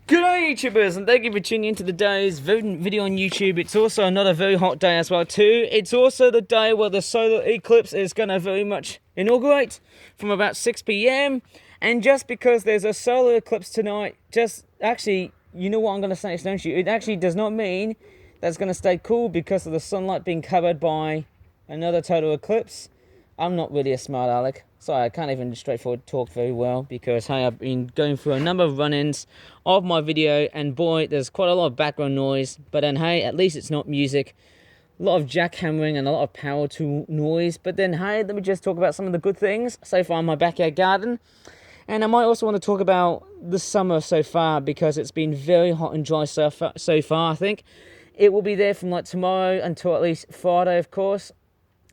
G'day YouTubers, and thank you for tuning into today's video on YouTube. It's also another very hot day as well too. It's also the day where the solar eclipse is going to very much inaugurate from about 6 p.m. And just because there's a solar eclipse tonight, you know what I'm going to say, don't you? It actually does not mean that's going to stay cool because of the sunlight being covered by another total eclipse. I'm not really a smart aleck. Sorry, I can't even straightforward talk very well because, hey, I've been going through a number of run-ins of my video, and boy, there's quite a lot of background noise. But then, hey, at least it's not music. A lot of jackhammering and a lot of power tool noise. But then, hey, let me just talk about some of the good things so far in my backyard garden. And I might also want to talk about the summer so far because it's been very hot and dry so far, I think. It will be there from like tomorrow until at least Friday, of course,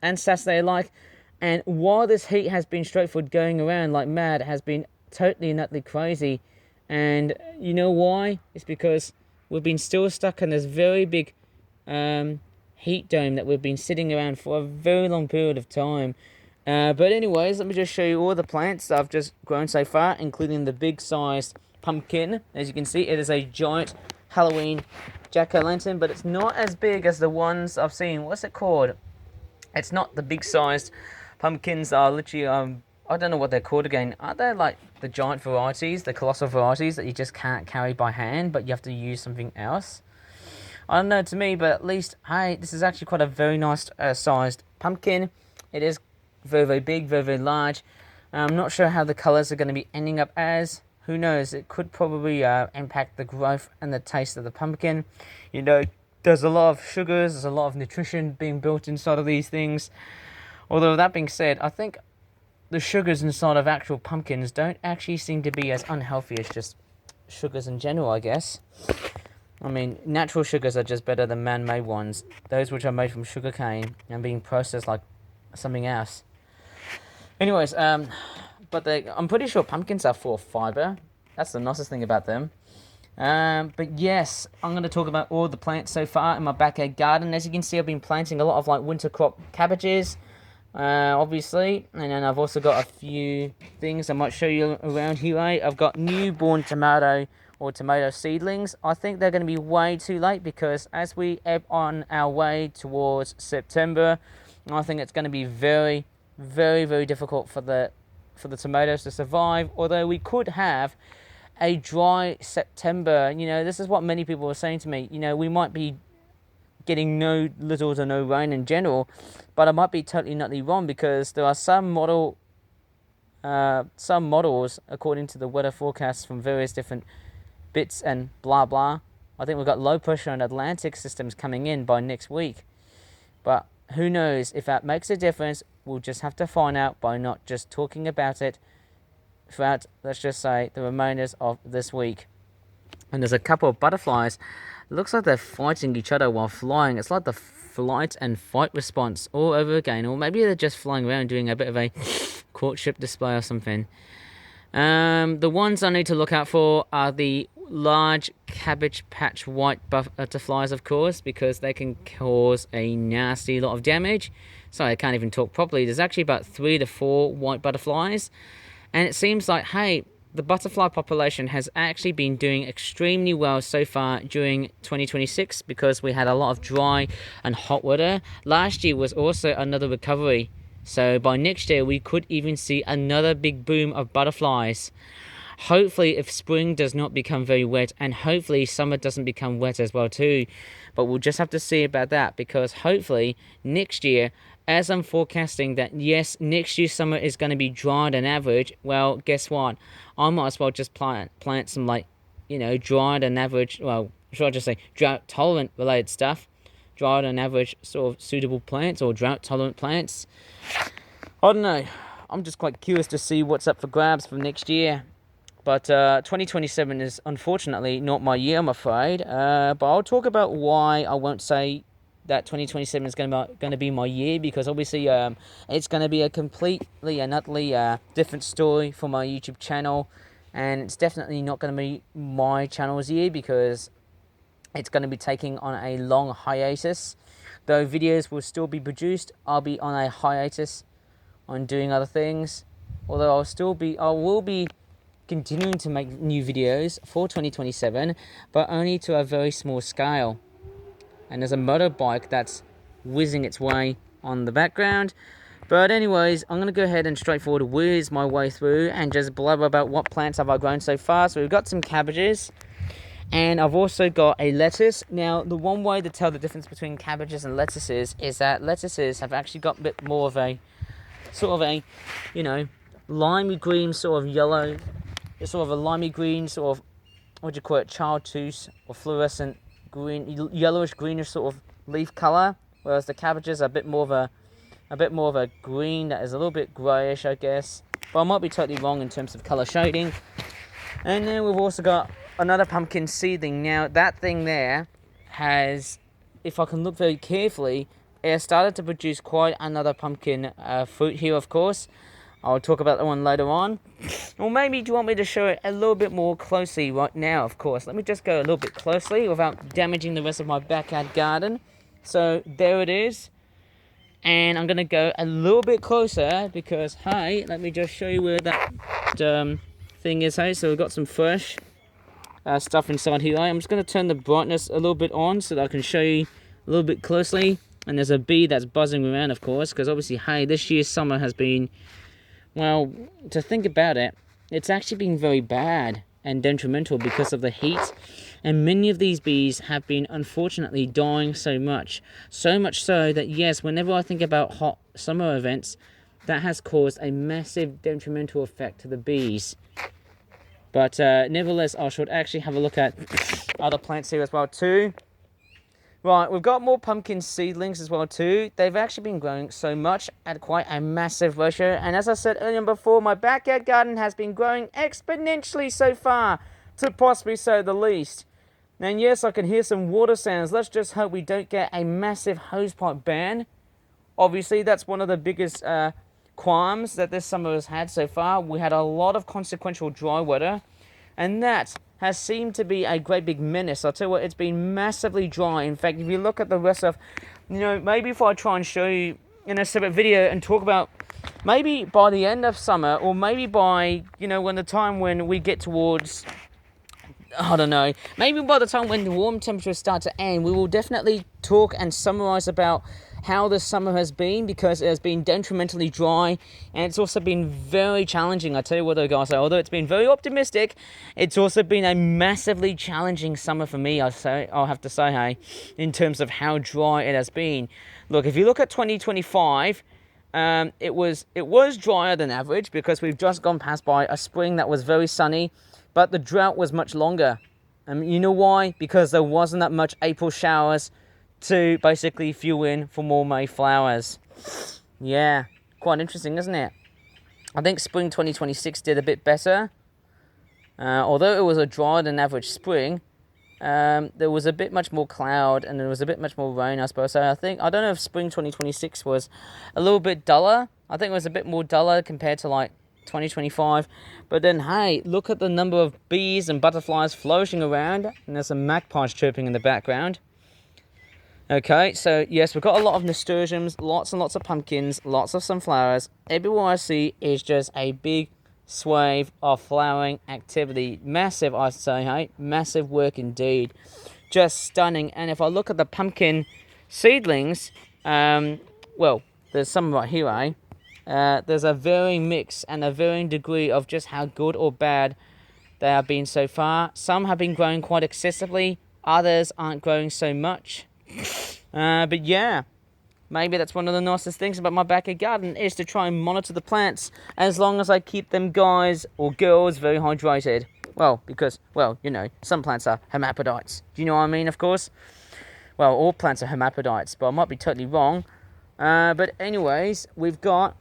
and Saturday like. And while this heat has been straightforward going around like mad, it has been totally and utterly crazy. And you know why? It's because we've been still stuck in this very big heat dome that we've been sitting around for a very long period of time. But anyways, let me just show you all the plants that I've just grown so far, including the big sized pumpkin. As you can see, it is a giant Halloween jack-o'-lantern, but it's not as big as the ones I've seen. What's it called? It's not the big sized pumpkins. Are literally I don't know what they're called again. Are they like the giant varieties, the colossal varieties that you just can't carry by hand, but you have to use something else? I don't know, to me, but at least, hey, this is actually quite a very nice sized pumpkin. It is very, very big, very, very large. I'm not sure how the colours are going to be ending up as. Who knows? It could probably impact the growth and the taste of the pumpkin. You know, there's a lot of sugars, there's a lot of nutrition being built inside of these things. Although, that being said, I think the sugars inside of actual pumpkins don't actually seem to be as unhealthy as just sugars in general, I guess. I mean, natural sugars are just better than man-made ones. Those which are made from sugarcane and being processed like something else. Anyways, I'm pretty sure pumpkins are full of fiber. That's the nicest thing about them. But yes, I'm going to talk about all the plants so far in my backyard garden. As you can see, I've been planting a lot of like winter crop cabbages, obviously, and then I've also got a few things I might show you around here. I've got newborn tomato seedlings. I think they're going to be way too late because as we ebb on our way towards September, I think it's going to be very, very, very difficult for the tomatoes to survive. Although we could have a dry September. You know, this is what many people are saying to me. You know, we might be getting no little to no rain in general, but I might be totally nutty wrong because there are some models, according to the weather forecasts from various different bits and blah blah. I think we've got low pressure and Atlantic systems coming in by next week, but who knows if that makes a difference. We'll just have to find out by not just talking about it throughout, let's just say, the remainders of this week. And there's a couple of butterflies. It looks like they're fighting each other while flying. It's like the flight and fight response all over again. Or maybe they're just flying around doing a bit of a courtship display or something. The ones I need to look out for are the large cabbage patch white butterflies, of course, because they can cause a nasty lot of damage. Sorry, I can't even talk properly. There's actually about 3 to 4 white butterflies. And it seems like, hey, the butterfly population has actually been doing extremely well so far during 2026 because we had a lot of dry and hot weather. Last year was also another recovery. So by next year, we could even see another big boom of butterflies. Hopefully, if spring does not become very wet, and hopefully summer doesn't become wet as well too. But we'll just have to see about that because hopefully next year, as I'm forecasting that, yes, next year's summer is going to be drier than average, well, guess what? I might as well just plant some, like, you know, drier than average, well, should I just say drought-tolerant related stuff. Drier than average sort of suitable plants or drought-tolerant plants. I don't know. I'm just quite curious to see what's up for grabs for next year. But 2027 is unfortunately not my year, I'm afraid. But I'll talk about why I won't say that 2027 is going to be my year, because obviously it's going to be a completely and utterly different story for my YouTube channel, and it's definitely not going to be my channel's year because it's going to be taking on a long hiatus. Though videos will still be produced, I'll be on a hiatus on doing other things. Although I will be continuing to make new videos for 2027, but only to a very small scale. And there's a motorbike that's whizzing its way on the background. But anyways, I'm going to go ahead and straightforward whiz my way through and just blabber about what plants have I grown so far. So we've got some cabbages, and I've also got a lettuce. Now, the one way to tell the difference between cabbages and lettuces is that lettuces have actually got a bit more of a, sort of a, you know, limey green, sort of yellow, sort of a limey green, sort of, what do you call it, chartreuse or fluorescent green, yellowish greenish sort of leaf color, whereas the cabbages are a bit more of a green that is a little bit grayish, I guess. But I might be totally wrong in terms of color shading. And then we've also got another pumpkin seedling. Now that thing there has, if I can look very carefully, it has started to produce quite another pumpkin fruit here, of course. I'll talk about that one later on. Or maybe do you want me to show it a little bit more closely right now, of course. Let me just go a little bit closely without damaging the rest of my backyard garden. So there it is. And I'm going to go a little bit closer because, hey, let me just show you where that thing is, hey. So we've got some fresh stuff inside here. I'm just going to turn the brightness a little bit on so that I can show you a little bit closely. And there's a bee that's buzzing around, of course, because obviously, hey, this year's summer has been, well, to think about it, it's actually been very bad and detrimental because of the heat. And many of these bees have been, unfortunately, dying so much. So much so that, yes, whenever I think about hot summer events, that has caused a massive detrimental effect to the bees. But nevertheless, I should actually have a look at other plants here as well, too. Right, we've got more pumpkin seedlings as well too. They've actually been growing so much at quite a massive ratio. And as I said earlier before, my backyard garden has been growing exponentially so far, to possibly say the least. And yes, I can hear some water sounds. Let's just hope we don't get a massive hosepipe ban. Obviously, that's one of the biggest qualms that this summer has had so far. We had a lot of consequential dry weather, and that has seemed to be a great big menace. I'll tell you what, it's been massively dry. In fact, if you look at the rest of, you know, maybe if I try and show you in a separate video and talk about maybe by the end of summer, or maybe by, you know, when the time when we get towards, I don't know, maybe by the time when the warm temperatures start to end, we will definitely talk and summarize about how the summer has been, because it has been detrimentally dry, and it's also been very challenging. I tell you what though, guys, although it's been very optimistic, it's also been a massively challenging summer for me, I'll have to say, hey, in terms of how dry it has been. Look, if you look at 2025, it was drier than average, because we've just gone past by a spring that was very sunny, but the drought was much longer. You know why? Because there wasn't that much April showers to basically fuel in for more May flowers. Yeah, quite interesting, isn't it? I think spring 2026 did a bit better. Although it was a drier than average spring, there was a bit much more cloud and there was a bit much more rain, I suppose. So I don't know if spring 2026 was a little bit duller. I think it was a bit more duller compared to like 2025. But then, hey, look at the number of bees and butterflies floating around, and there's some magpies chirping in the background. Okay, so yes, we've got a lot of nasturtiums, lots and lots of pumpkins, lots of sunflowers. Everywhere I see is just a big swathe of flowering activity. Massive, I say, hey, massive work indeed. Just stunning. And if I look at the pumpkin seedlings, well, there's some right here, eh? There's a varying mix and a varying degree of just how good or bad they have been so far. Some have been growing quite excessively, others aren't growing so much. But yeah, maybe that's one of the nicest things about my backyard garden, is to try and monitor the plants as long as I keep them guys or girls very hydrated. Well, because, well, you know, some plants are hermaphrodites. Do you know what I mean, of course? Well, all plants are hermaphrodites, but I might be totally wrong. But anyways, we've got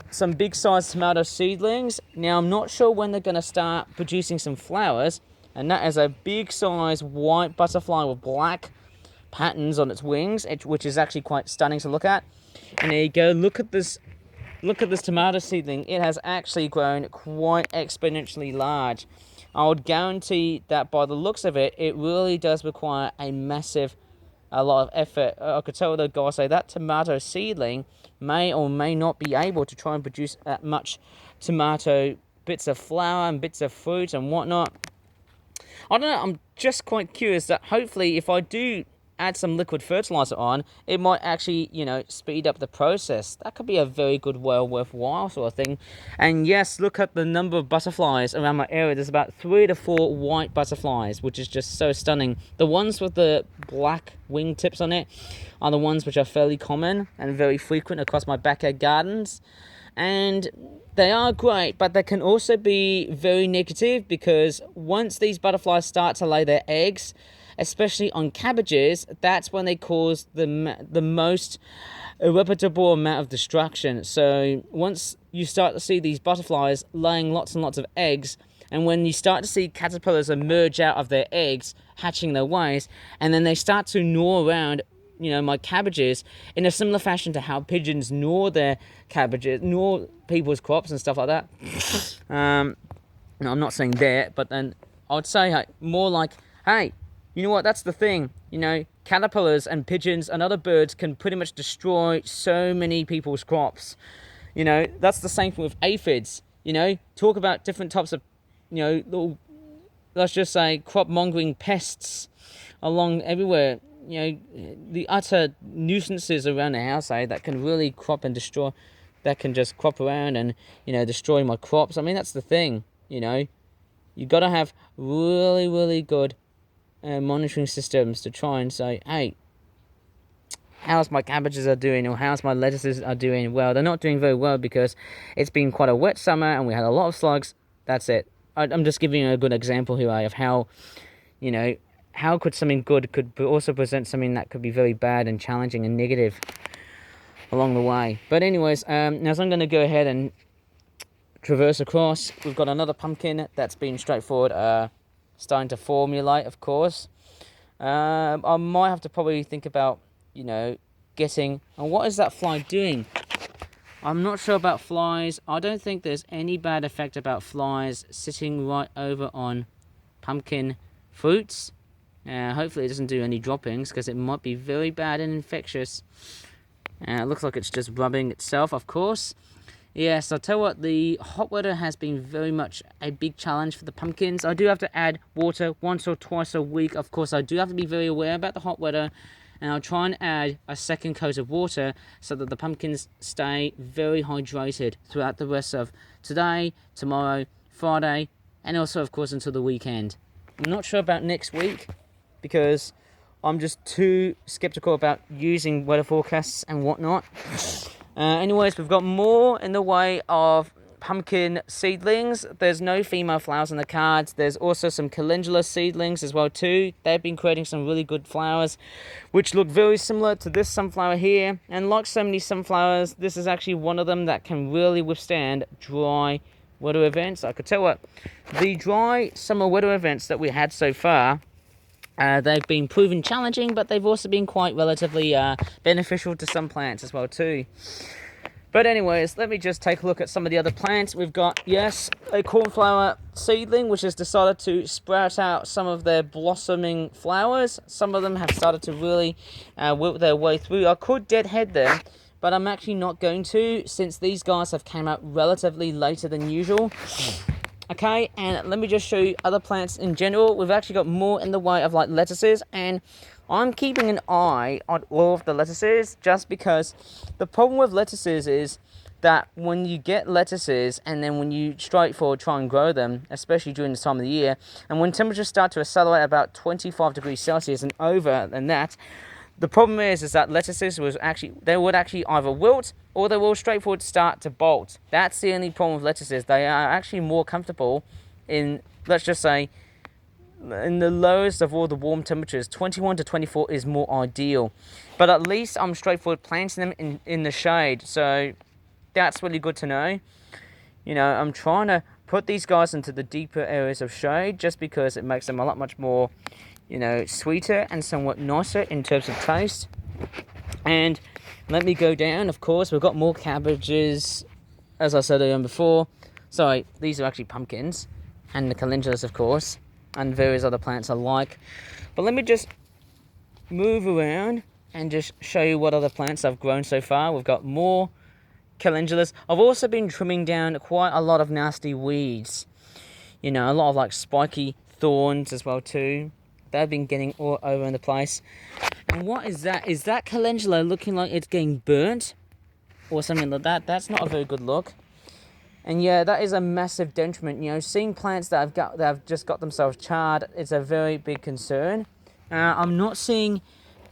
some big sized tomato seedlings. Now, I'm not sure when they're going to start producing some flowers. And that is a big size white butterfly with black patterns on its wings, which is actually quite stunning to look at. And there you go, look at this tomato seedling. It has actually grown quite exponentially large. I would guarantee that by the looks of it, it really does require a lot of effort. I could tell the guy, say that tomato seedling may or may not be able to try and produce that much tomato bits of flower and bits of fruit and whatnot. I don't know, I'm just quite curious that hopefully if I do add some liquid fertilizer on, it might actually, you know, speed up the process. That could be a very good, well worthwhile sort of thing. And yes, look at the number of butterflies around my area. There's about 3 to 4 white butterflies, which is just so stunning. The ones with the black wing tips on it are the ones which are fairly common and very frequent across my backyard gardens. And they are great, but they can also be very negative, because once these butterflies start to lay their eggs, especially on cabbages, that's when they cause the most irreparable amount of destruction. So once you start to see these butterflies laying lots and lots of eggs, and when you start to see caterpillars emerge out of their eggs, hatching their ways, and then they start to gnaw around, you know, my cabbages in a similar fashion to how pigeons gnaw their cabbages, gnaw people's crops and stuff like that. No, I'm not saying that, but then I'd say more like, hey, you know what, that's the thing, you know, caterpillars and pigeons and other birds can pretty much destroy so many people's crops. You know, that's the same thing with aphids. You know, talk about different types of, you know, little, let's just say, crop mongering pests along everywhere. You know, the utter nuisances around the house, that can really crop and destroy, that can just crop around and, you know, destroy my crops. I mean, that's the thing, you know, you got to have really, really good monitoring systems to try and say, hey, how's my cabbages are doing, or how's my lettuces are doing? Well, they're not doing very well because it's been quite a wet summer and we had a lot of slugs. That's it. I'm just giving you a good example here of how, you know, how could something good could also present something that could be very bad and challenging and negative along the way. But anyways, now so I'm going to go ahead and traverse across. We've got another pumpkin that's been straightforward, starting to formulate, of course. I might have to probably think about, you know, getting... And what is that fly doing? I'm not sure about flies. I don't think there's any bad effect about flies sitting right over on pumpkin fruits. Hopefully it doesn't do any droppings, because it might be very bad and infectious. It looks like it's just rubbing itself, of course. Yes, I'll tell you what, the hot weather has been very much a big challenge for the pumpkins. I do have to add water once or twice a week. Of course, I do have to be very aware about the hot weather, and I'll try and add a second coat of water so that the pumpkins stay very hydrated throughout the rest of today, tomorrow, Friday, and also, of course, until the weekend. I'm not sure about next week, because I'm just too skeptical about using weather forecasts and whatnot. Anyways, we've got more in the way of pumpkin seedlings. There's no female flowers in the cards. There's also some calendula seedlings as well too. They've been creating some really good flowers, which look very similar to this sunflower here. And like so many sunflowers, this is actually one of them that can really withstand dry weather events. I could tell what, the dry summer weather events that we had so far, they've been proven challenging, but they've also been quite relatively beneficial to some plants as well too. But anyways, let me just take a look at some of the other plants. We've got, yes, a cornflower seedling, which has decided to sprout out some of their blossoming flowers. Some of them have started to really work their way through. I could deadhead them, but I'm actually not going to, since these guys have came out relatively later than usual. Okay, and let me just show you other plants in general. We've actually got more in the way of like lettuces, and I'm keeping an eye on all of the lettuces, just because the problem with lettuces is that when you get lettuces and then when you straightforward try and grow them, especially during this time of the year, and when temperatures start to accelerate about 25 degrees Celsius and over than that, the problem is that lettuces would actually either wilt or they will straightforward start to bolt. That's the only problem with lettuces. They are actually more comfortable in, let's just say, in the lowest of all the warm temperatures. 21 to 24 is more ideal. But at least I'm straightforward planting them in the shade. So that's really good to know. You know, I'm trying to put these guys into the deeper areas of shade just because it makes them a lot much more, you know, sweeter and somewhat nicer in terms of taste. And let me go down. Of course, we've got more cabbages, as I said earlier before. Sorry, these are actually pumpkins, and the calendulas, of course, and various other plants alike. But let me just move around and just show you what other plants I've grown so far. We've got more calendulas. I've also been trimming down quite a lot of nasty weeds. You know, a lot of like spiky thorns as well too. They've been getting all over in the place. And what is that? Is that calendula looking like it's getting burnt? Or something like that? That's not a very good look. And yeah, that is a massive detriment. You know, seeing plants that have just got themselves charred, it's a very big concern. I'm not seeing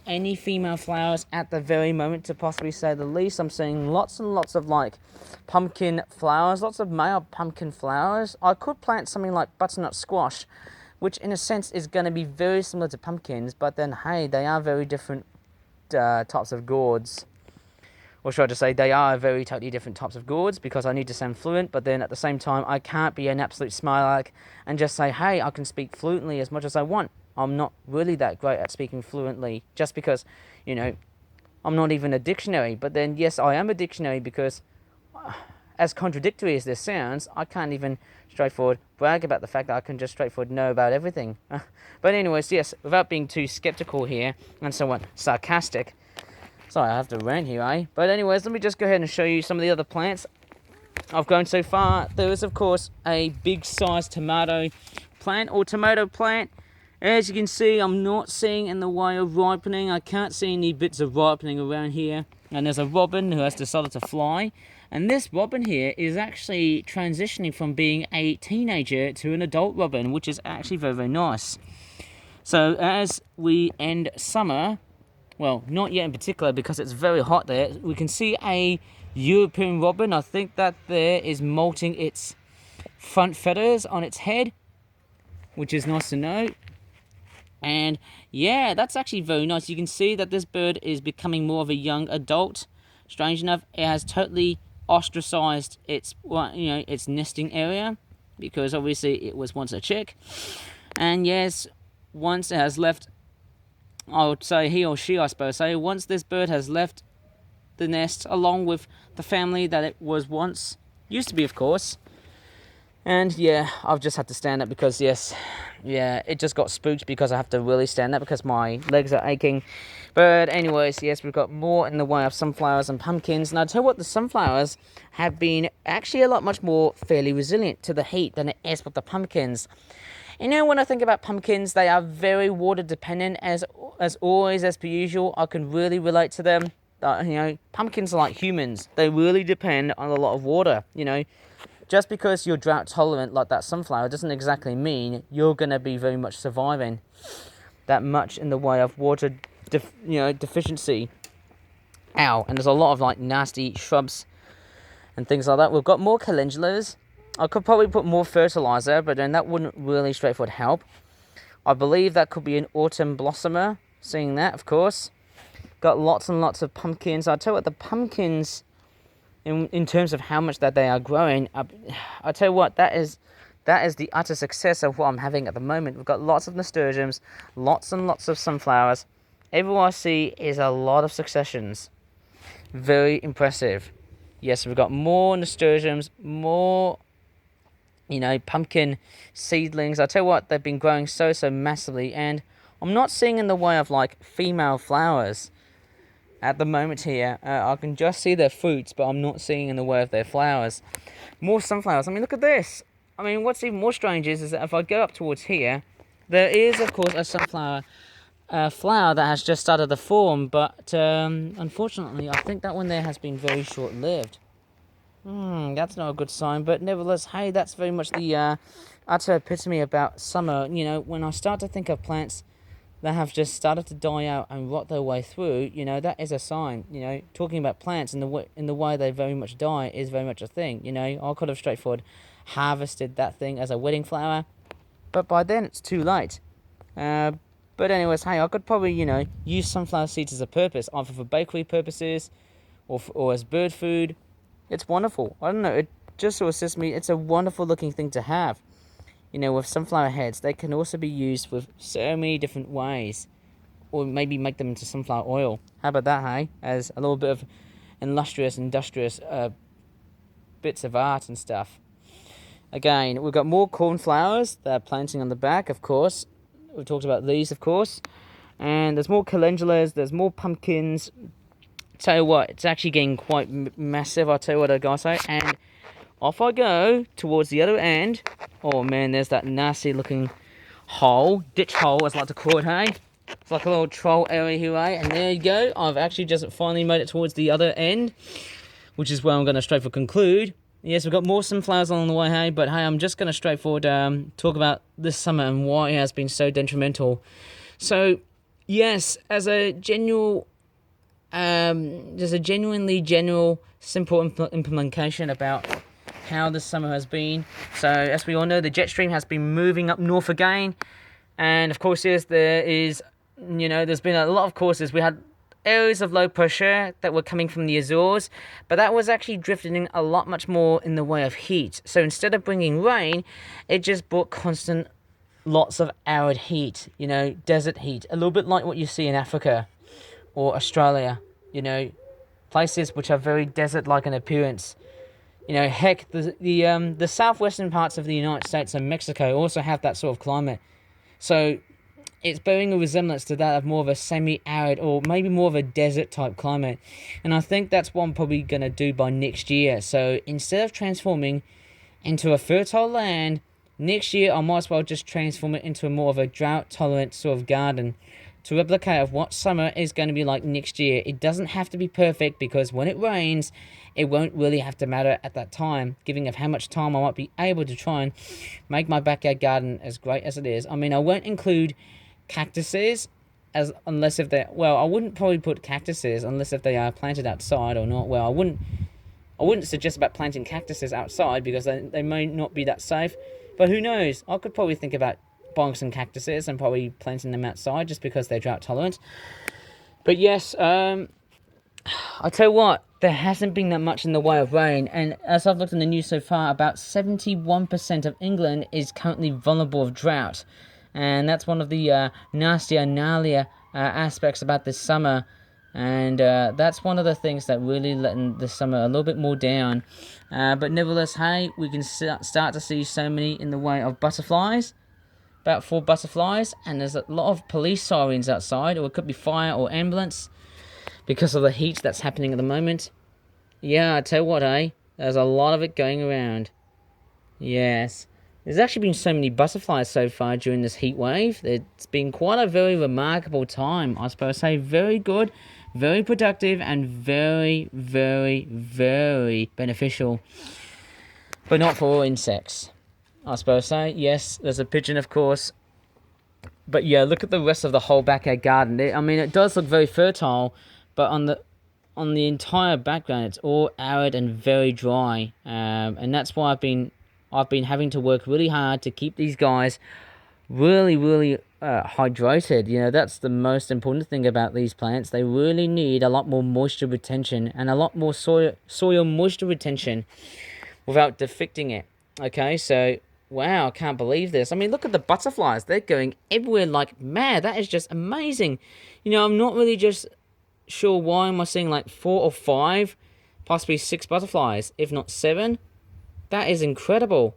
any female flowers at the very moment, to possibly say the least. I'm seeing lots and lots of like pumpkin flowers, lots of male pumpkin flowers. I could plant something like butternut squash, which in a sense is going to be very similar to pumpkins, but then hey, they are very different types of gourds. Or should I just say, they are very totally different types of gourds, because I need to sound fluent, but then at the same time, I can't be an absolute smileark and just say, hey, I can speak fluently as much as I want. I'm not really that great at speaking fluently, just because, you know, I'm not even a dictionary. But then, yes, I am a dictionary, because as contradictory as this sounds, I can't even straightforward brag about the fact that I can just straightforward know about everything. But anyways, yes, without being too skeptical here and somewhat sarcastic, sorry, I have to rant here, eh? But anyways, let me just go ahead and show you some of the other plants I've grown so far. There is, of course, a big-sized tomato plant, or tomato plant. As you can see, I'm not seeing in the way of ripening. I can't see any bits of ripening around here. And there's a robin who has decided to fly. And this robin here is actually transitioning from being a teenager to an adult robin, which is actually very, very nice. So as we end summer, well, not yet in particular because it's very hot there, we can see a European robin. I think that there is molting its front feathers on its head, which is nice to know. And yeah, that's actually very nice. You can see that this bird is becoming more of a young adult. Strange enough, it has totally ostracized its, well, you know, its nesting area, because obviously it was once a chick. And yes, once it has left, I would say he or she, I suppose, say, once this bird has left the nest along with the family that it was once, used to be, of course. And yeah, I've just had to stand up because, yes, yeah, it just got spooked because I have to really stand up because my legs are aching. But anyways, yes, we've got more in the way of sunflowers and pumpkins. And I'll tell you what, the sunflowers have been actually a lot much more fairly resilient to the heat than it is with the pumpkins. You know, when I think about pumpkins, they are very water dependent, as always, as per usual. I can really relate to them. You know, pumpkins are like humans. They really depend on a lot of water, you know. Just because you're drought tolerant like that sunflower doesn't exactly mean you're going to be very much surviving that much in the way of water deficiency. Ow. And there's a lot of like nasty shrubs and things like that. We've got more calendulas. I could probably put more fertilizer, but then that wouldn't really straightforward help. I believe that could be an autumn blossomer. Seeing that, of course. Got lots and lots of pumpkins. I'll tell you what, the pumpkins, in terms of how much that they are growing, I'll tell you what, that is the utter success of what I'm having at the moment. We've got lots of nasturtiums, lots and lots of sunflowers. Everywhere I see is a lot of successions. Very impressive. Yes, we've got more nasturtiums, more, you know, pumpkin seedlings. I'll tell you what, they've been growing so massively, and I'm not seeing in the way of like female flowers at the moment here. I can just see their fruits, but I'm not seeing in the way of their flowers. More sunflowers. I mean, look at this. I mean, what's even more strange is that if I go up towards here, there is, of course, a sunflower flower that has just started to form, but unfortunately, I think that one there has been very short-lived. That's not a good sign, but nevertheless, hey, that's very much the utter epitome about summer. You know, when I start to think of plants that have just started to die out and rot their way through, you know, that is a sign. You know, talking about plants in the way they very much die is very much a thing. You know, I could have straightforward harvested that thing as a wedding flower, but by then it's too late. But anyways, hey, I could probably, you know, use sunflower seeds as a purpose, either for bakery purposes or as bird food. It's wonderful. I don't know, it just sort of assists me. It's a wonderful looking thing to have. You know, with sunflower heads, they can also be used with so many different ways. Or maybe make them into sunflower oil. How about that, hey? As a little bit of industrious bits of art and stuff. Again, we've got more cornflowers that are planting on the back, of course. We've talked about these, of course. And there's more calendulas, there's more pumpkins. tell you what, it's actually getting quite massive. I'll tell you what the guys say. And off I go towards the other end. Oh man, there's that nasty looking hole, ditch hole as I like to call it, hey? It's like a little troll area here, eh? And there you go. I've actually just finally made it towards the other end, which is where I'm going to straight for conclude. Yes, we've got more sunflowers along the way, hey? But hey, I'm just going to straightforward talk about this summer and why it has been so detrimental. So, yes, as a general, there's a genuinely general, simple implementation about how the summer has been. So, as we all know, the jet stream has been moving up north again. And, of course, yes, there's been a lot of courses. We had areas of low pressure that were coming from the Azores, but that was actually drifting a lot much more in the way of heat. So instead of bringing rain, it just brought constant lots of arid heat, desert heat, a little bit like what you see in Africa or Australia, places which are very desert-like in appearance. Heck, the southwestern parts of the United States and Mexico also have that sort of climate. So it's bearing a resemblance to that of more of a semi-arid or maybe more of a desert-type climate. And I think that's what I'm probably going to do by next year. So instead of transforming into a fertile land, next year I might as well just transform it into more of a drought-tolerant sort of garden to replicate of what summer is going to be like next year. It doesn't have to be perfect because when it rains, it won't really have to matter at that time, given of how much time I might be able to try and make my backyard garden as great as it is. I mean, I won't include cactuses unless if they I wouldn't probably put cactuses unless if they are planted outside or not. I wouldn't suggest about planting cactuses outside because they may not be that safe, but who knows, I could probably think about buying some cactuses and probably planting them outside just because they're drought tolerant. But yes, I'll tell you what, there hasn't been that much in the way of rain, and as I've looked in the news so far, about 71% of England is currently vulnerable of drought. And that's one of the gnarlier aspects about this summer. And that's one of the things that really letting the summer a little bit more down. But nevertheless, hey, we can start to see so many in the way of butterflies. About 4 butterflies. And there's a lot of police sirens outside. Or it could be fire or ambulance. Because of the heat that's happening at the moment. Yeah, I tell you what, there's a lot of it going around. Yes. There's actually been so many butterflies so far during this heat wave. It's been quite a very remarkable time, I suppose. Say very good, very productive, and very, very, very beneficial. But not for all insects, I suppose. Say yes, there's a pigeon, of course. But yeah, look at the rest of the whole backyard garden. I mean, it does look very fertile, but on the entire background, it's all arid and very dry. And that's why I've been having to work really hard to keep these guys really, really hydrated. That's the most important thing about these plants. They really need a lot more moisture retention and a lot more soil moisture retention without defecting it. Okay, so, wow, I can't believe this. I mean, look at the butterflies. They're going everywhere like mad. That is just amazing. I'm not really just sure why am I seeing like 4 or 5, possibly 6 butterflies, if not 7. That is incredible.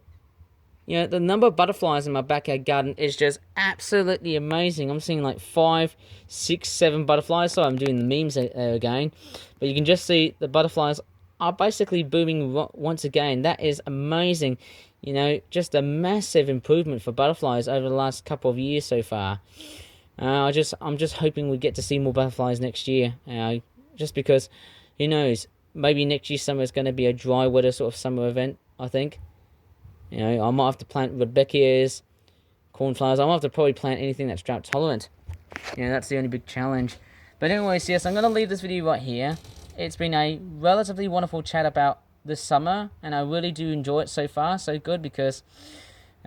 The number of butterflies in my backyard garden is just absolutely amazing. I'm seeing like 5, 6, 7 butterflies. So I'm doing the memes again. But you can just see the butterflies are basically booming once again. That is amazing. Just a massive improvement for butterflies over the last couple of years so far. I'm just hoping we get to see more butterflies next year. Just because, who knows, maybe next year's summer is going to be a dry, weather sort of summer event. I think. I might have to plant rudbeckias, cornflowers. I might have to probably plant anything that's drought tolerant. That's the only big challenge. But anyways, yes, I'm going to leave this video right here. It's been a relatively wonderful chat about this summer, and I really do enjoy it so far. So good because,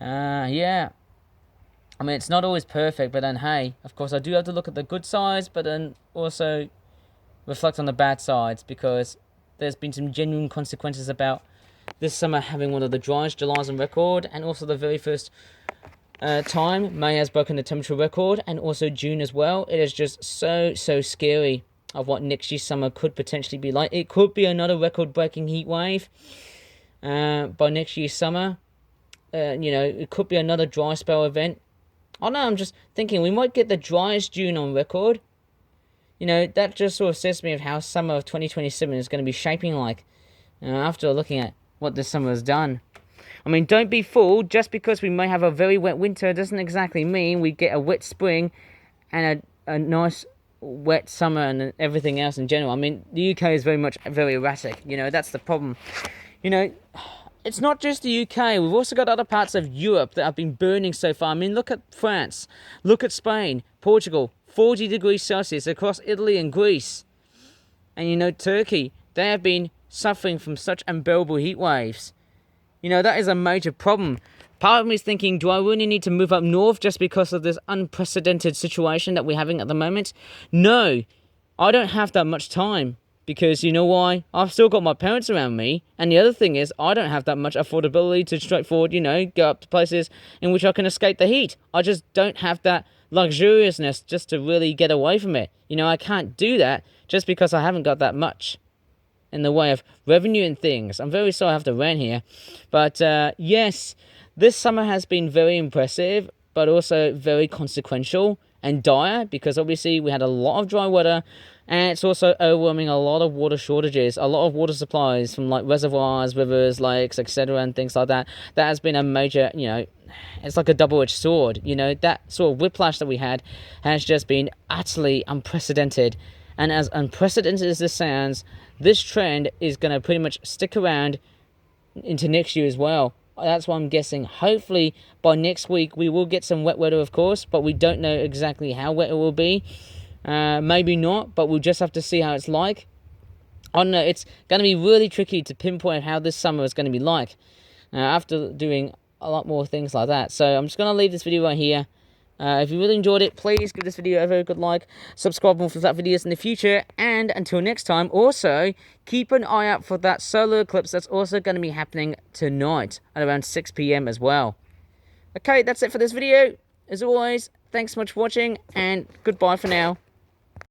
yeah. I mean, it's not always perfect, but then, hey, of course, I do have to look at the good sides, but then also reflect on the bad sides because there's been some genuine consequences about this summer having one of the driest Julys on record, and also the very first time May has broken the temperature record, and also June as well. It is just so scary of what next year's summer could potentially be like. It could be another record-breaking heat wave by next year's summer. It could be another dry spell event. I don't know, I'm just thinking we might get the driest June on record. You know, that just sort of says to me of how summer of 2027 is going to be shaping like, after looking at what this summer has done. I mean, don't be fooled. Just because we may have a very wet winter doesn't exactly mean we get a wet spring and a nice wet summer and everything else in general. I mean, the UK is very erratic. You know, that's the problem. You know, it's not just the UK. We've also got other parts of Europe that have been burning so far. I mean, look at France. Look at Spain, Portugal, 40 degrees Celsius across Italy and Greece. And, you know, Turkey, they have been suffering from such unbearable heat waves. You know, that is a major problem. Part of me is thinking, do I really need to move up north just because of this unprecedented situation that we're having at the moment? No, I don't have that much time. Because you know why? I've still got my parents around me. And the other thing is, I don't have that much affordability to straightforward, you know, go up to places in which I can escape the heat. I just don't have that luxuriousness just to really get away from it. You know, I can't do that just because I haven't got that much in the way of revenue and things. I'm very sorry I have to rant here. But yes, this summer has been very impressive, but also very consequential and dire, because obviously we had a lot of dry weather, and it's also overwhelming a lot of water shortages, a lot of water supplies from like reservoirs, rivers, lakes, etc. and things like that. That has been a major, you know, it's like a double-edged sword. You know, that sort of whiplash that we had has just been utterly unprecedented. And as unprecedented as this sounds, this trend is going to pretty much stick around into next year as well. That's what I'm guessing. Hopefully by next week we will get some wet weather, of course, but we don't know exactly how wet it will be. Maybe not, but we'll just have to see how it's like. I don't know, it's going to be really tricky to pinpoint how this summer is going to be like after doing a lot more things like that. So I'm just going to leave this video right here. If you really enjoyed it, please give this video a very good like, subscribe for that videos in the future, and until next time, also keep an eye out for that solar eclipse that's also going to be happening tonight at around 6 PM as well. Okay, that's it for this video. As always, thanks so much for watching, and goodbye for now.